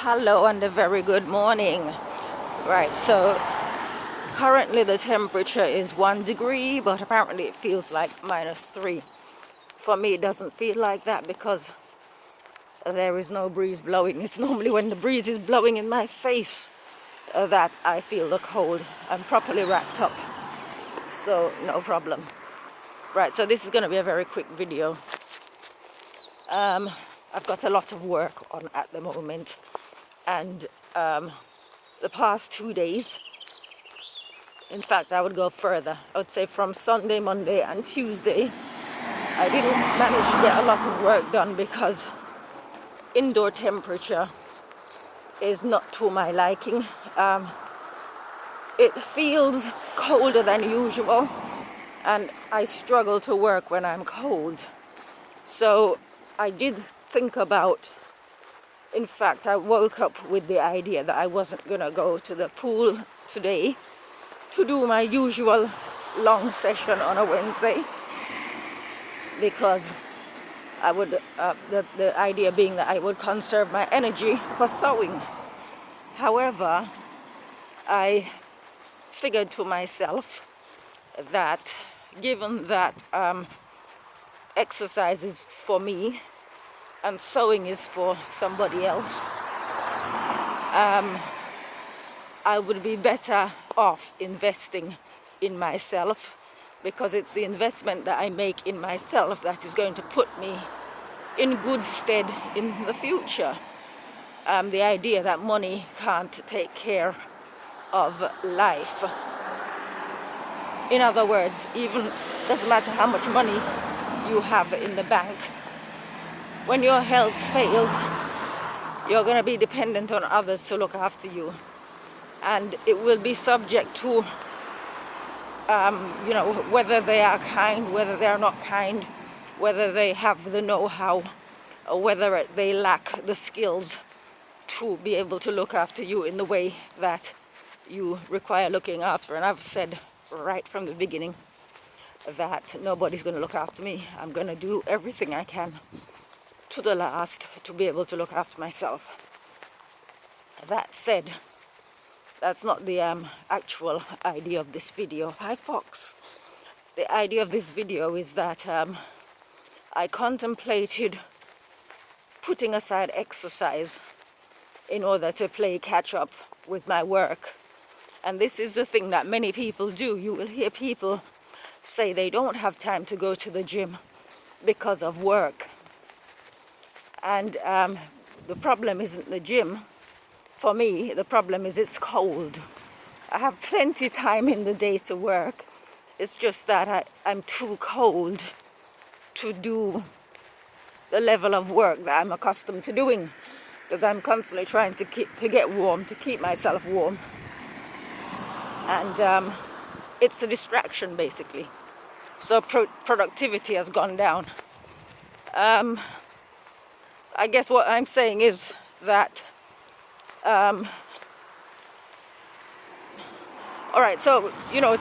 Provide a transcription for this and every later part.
Hello and a very good morning. Right, so currently the temperature is 1 degree, but apparently it feels like -3. For me, it doesn't feel like that because there is no breeze blowing. It's normally when the breeze is blowing in my face that I feel the cold. I'm properly wrapped up, so no problem. Right, so this is going to be a very quick video. I've got a lot of work on at the moment, and the past 2 days, in fact I would go further, I would say from Sunday, Monday and Tuesday, I didn't manage to get a lot of work done because indoor temperature is not to my liking. It feels colder than usual, and I struggle to work when I'm cold. So I did think about, in fact, I woke up with the idea that I wasn't going to go to the pool today to do my usual long session on a Wednesday, because I would, the idea being that I would conserve my energy for sewing. However, I figured to myself that given that exercise is for me and sewing is for somebody else, I would be better off investing in myself, because it's the investment that I make in myself that is going to put me in good stead in the future. The idea that money can't take care of life. In other words, even doesn't matter how much money you have in the bank, when your health fails, you're going to be dependent on others to look after you, and it will be subject to whether they are kind, whether they are not kind, whether they have the know-how, or whether they lack the skills to be able to look after you in the way that you require looking after. And I've said right from the beginning that nobody's going to look after me. I'm going to do everything I can to the last to be able to look after myself. That said, that's not the actual idea of this video. Hi Fox. The idea of this video is that I contemplated putting aside exercise in order to play catch up with my work. And this is the thing that many people do. You will hear people say they don't have time to go to the gym because of work. And the problem isn't the gym. For me, the problem is it's cold. I have plenty time in the day to work. It's just that I'm too cold to do the level of work that I'm accustomed to doing, because I'm constantly trying to get warm, to keep myself warm. And it's a distraction, basically. So productivity has gone down. I guess what I'm saying is that all right, so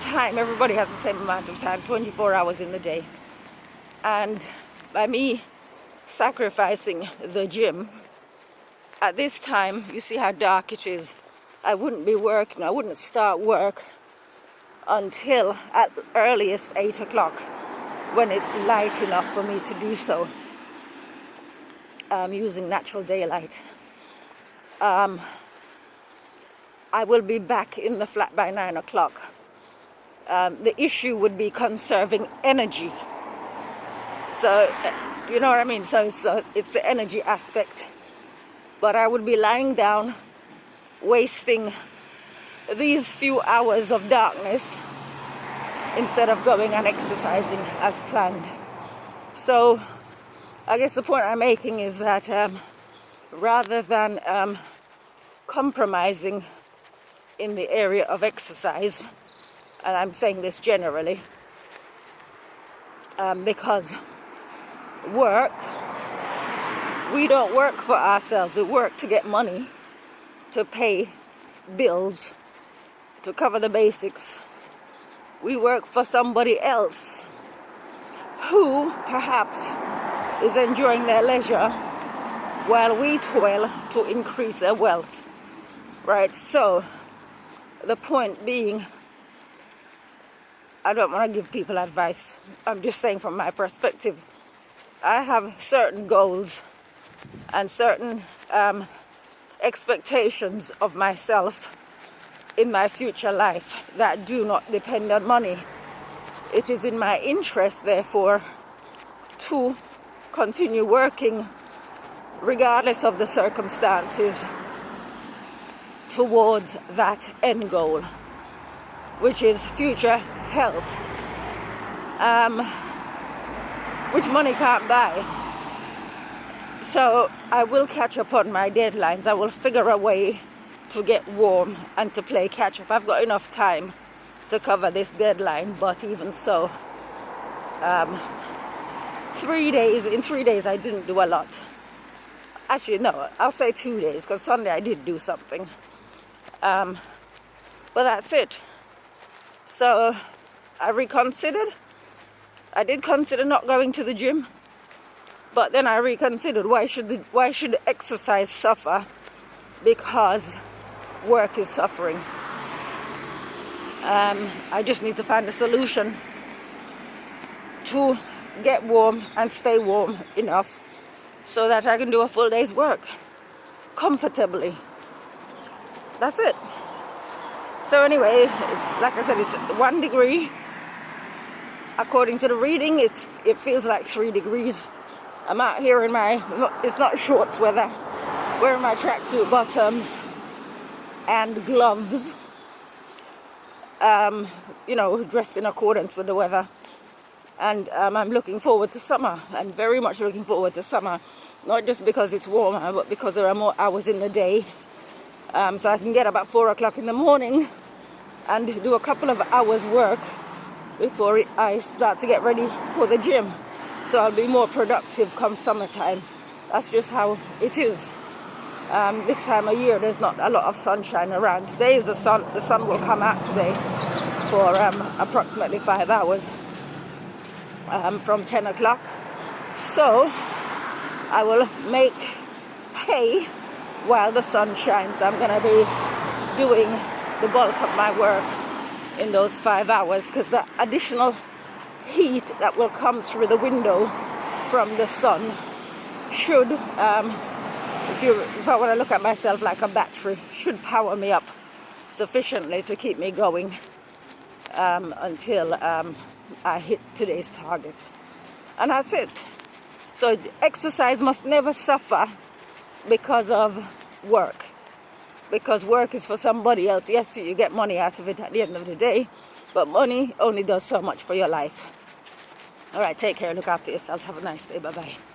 time, everybody has the same amount of time, 24 hours in the day, and by me sacrificing the gym at this time, you see how dark it is. I wouldn't be working, I wouldn't start work until at the earliest 8 o'clock, when it's light enough for me to do so, using natural daylight. I will be back in the flat by 9 o'clock. The issue would be conserving energy. So, you know what I mean? So it's the energy aspect. But I would be lying down, wasting these few hours of darkness instead of going and exercising as planned. So I guess the point I'm making is that rather than compromising in the area of exercise, and I'm saying this generally, because we don't work for ourselves. We work to get money, to pay bills, to cover the basics. We work for somebody else who perhaps is enjoying their leisure while we toil to increase their wealth, right? So the point being, I don't want to give people advice. I'm just saying from my perspective, I have certain goals and certain expectations of myself in my future life that do not depend on money. It is in my interest, therefore, to continue working regardless of the circumstances towards that end goal, which is future health, which money can't buy. So I will catch up on my deadlines. I will figure a way to get warm and to play catch up. I've got enough time to cover this deadline, but even so, 3 days, in 3 days I didn't do a lot. Actually, no, I'll say 2 days, because Sunday I did do something. But that's it. So I reconsidered. I did consider not going to the gym, but then I reconsidered, why should exercise suffer because work is suffering? I just need to find a solution to get warm and stay warm enough so that I can do a full day's work comfortably. That's it. So anyway, it's like I said, it's 1 degree. According to the reading, it feels like 3 degrees. I'm out here in it's not shorts weather, wearing my tracksuit bottoms and gloves, dressed in accordance with the weather. And I'm looking forward to summer. I'm very much looking forward to summer, not just because it's warmer, but because there are more hours in the day. So I can get up at 4 o'clock in the morning and do a couple of hours work before I start to get ready for the gym. So I'll be more productive come summertime. That's just how it is. This time of year, there's not a lot of sunshine around. Today is the sun will come out today for approximately 5 hours from 10 o'clock. So I will make hay while the sun shines. I'm going to be doing the bulk of my work in those 5 hours, because the additional heat that will come through the window from the sun should, if I want to look at myself like a battery, should power me up sufficiently to keep me going until I hit today's target. And that's it. So exercise must never suffer because of work. Because work is for somebody else. Yes, you get money out of it at the end of the day, but money only does so much for your life. All right, take care. Look after yourselves. Have a nice day. Bye-bye.